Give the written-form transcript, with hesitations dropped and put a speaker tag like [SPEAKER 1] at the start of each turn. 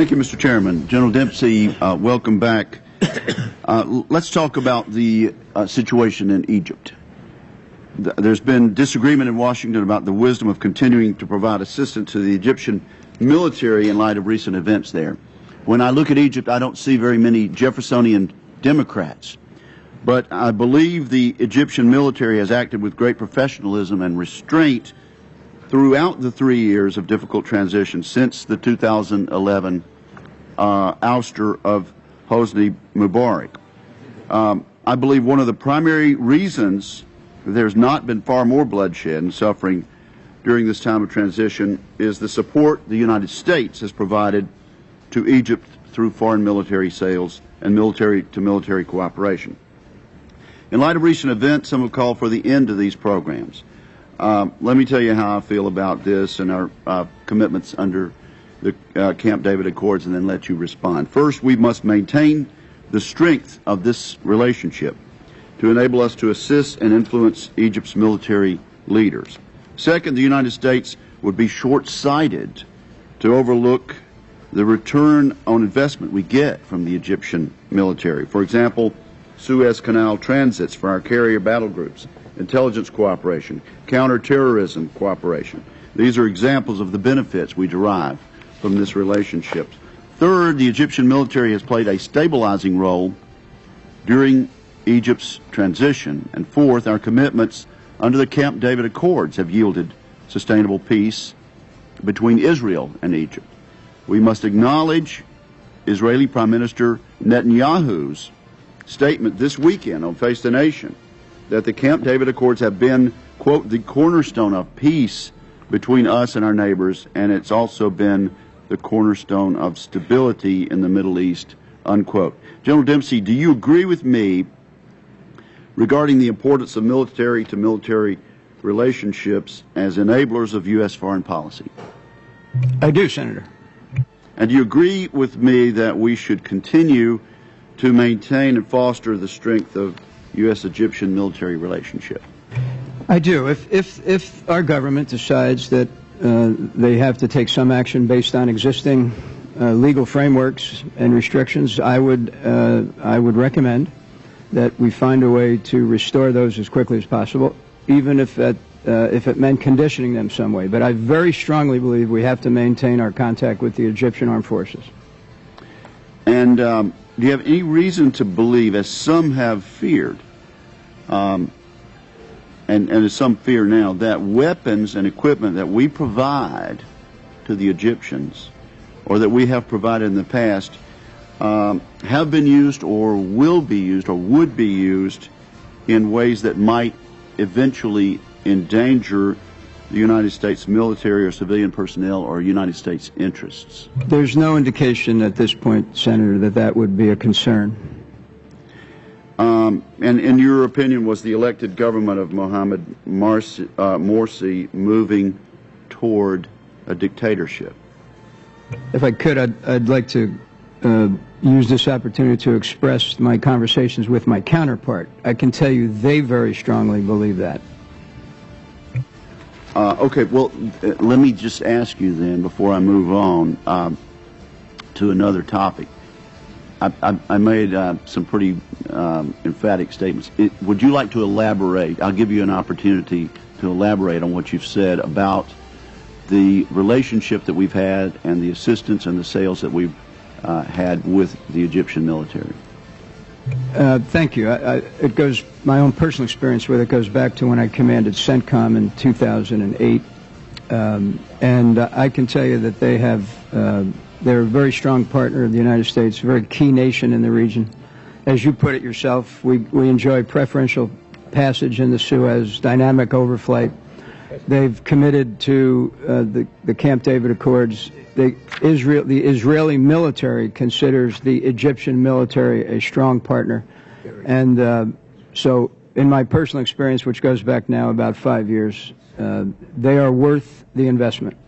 [SPEAKER 1] Thank you, Mr. Chairman. General Dempsey, welcome back. Let's talk about the situation in Egypt. There's been disagreement in Washington about the wisdom of continuing to provide assistance to the Egyptian military in light of recent events there. When I look at Egypt, I don't see very many Jeffersonian Democrats. But I believe the Egyptian military has acted with great professionalism and restraint throughout the 3 years of difficult transition since the 2011 ouster of Hosni Mubarak. I believe one of the primary reasons there's not been far more bloodshed and suffering during this time of transition is the support the United States has provided to Egypt through foreign military sales and military-to-military cooperation. In light of recent events, some have called for the end of these programs. Let me tell you how I feel about this and our commitments under the Camp David Accords, and then let you respond. First, we must maintain the strength of this relationship to enable us to assist and influence Egypt's military leaders. Second, the United States would be short-sighted to overlook the return on investment we get from the Egyptian military. For example, Suez Canal transits for our carrier battle groups, intelligence cooperation, counterterrorism cooperation. These are examples of the benefits we derive from this relationship. Third, the Egyptian military has played a stabilizing role during Egypt's transition. And fourth, our commitments under the Camp David Accords have yielded sustainable peace between Israel and Egypt. We must acknowledge Israeli Prime Minister Netanyahu's statement this weekend on Face the Nation that the Camp David Accords have been, quote, the cornerstone of peace between us and our neighbors, and it's also been the cornerstone of stability in the Middle East, unquote. General Dempsey, do you agree with me regarding the importance of military-to-military relationships as enablers of U.S. foreign policy?
[SPEAKER 2] I do, Senator.
[SPEAKER 1] And do you agree with me that we should continue to maintain and foster the strength of U.S.-Egyptian military relationship?
[SPEAKER 2] I do. If our government decides that they have to take some action based on existing legal frameworks and restrictions, I would recommend that we find a way to restore those as quickly as possible, even if it meant conditioning them some way. But I very strongly believe we have to maintain our contact with the Egyptian armed forces.
[SPEAKER 1] And do you have any reason to believe, as some have feared, and as some fear now, that weapons and equipment that we provide to the Egyptians, or that we have provided in the past, have been used or will be used or would be used in ways that might eventually endanger the United States military or civilian personnel or United States interests?
[SPEAKER 2] There's no indication at this point, Senator, that that would be a concern.
[SPEAKER 1] And in your opinion, was the elected government of Mohamed Morsi moving toward a dictatorship?
[SPEAKER 2] If I could, I'd like to use this opportunity to express my conversations with my counterpart. I can tell you they very strongly believe that.
[SPEAKER 1] Okay, well, let me just ask you then, before I move on to another topic. I made some pretty emphatic statements. Would you like to elaborate? I'll give you an opportunity to elaborate on what you've said about the relationship that we've had and the assistance and the sales that we've had with the Egyptian military.
[SPEAKER 2] Thank you. It goes, my own personal experience with it goes back to when I commanded CENTCOM in 2008. And I can tell you that they have, they're a very strong partner of the United States, a very key nation in the region. As you put it yourself, we enjoy preferential passage in the Suez, dynamic overflight. They've committed to the Camp David Accords. The Israeli military considers the Egyptian military a strong partner. And so in my personal experience, which goes back now about 5 years, they are worth the investment.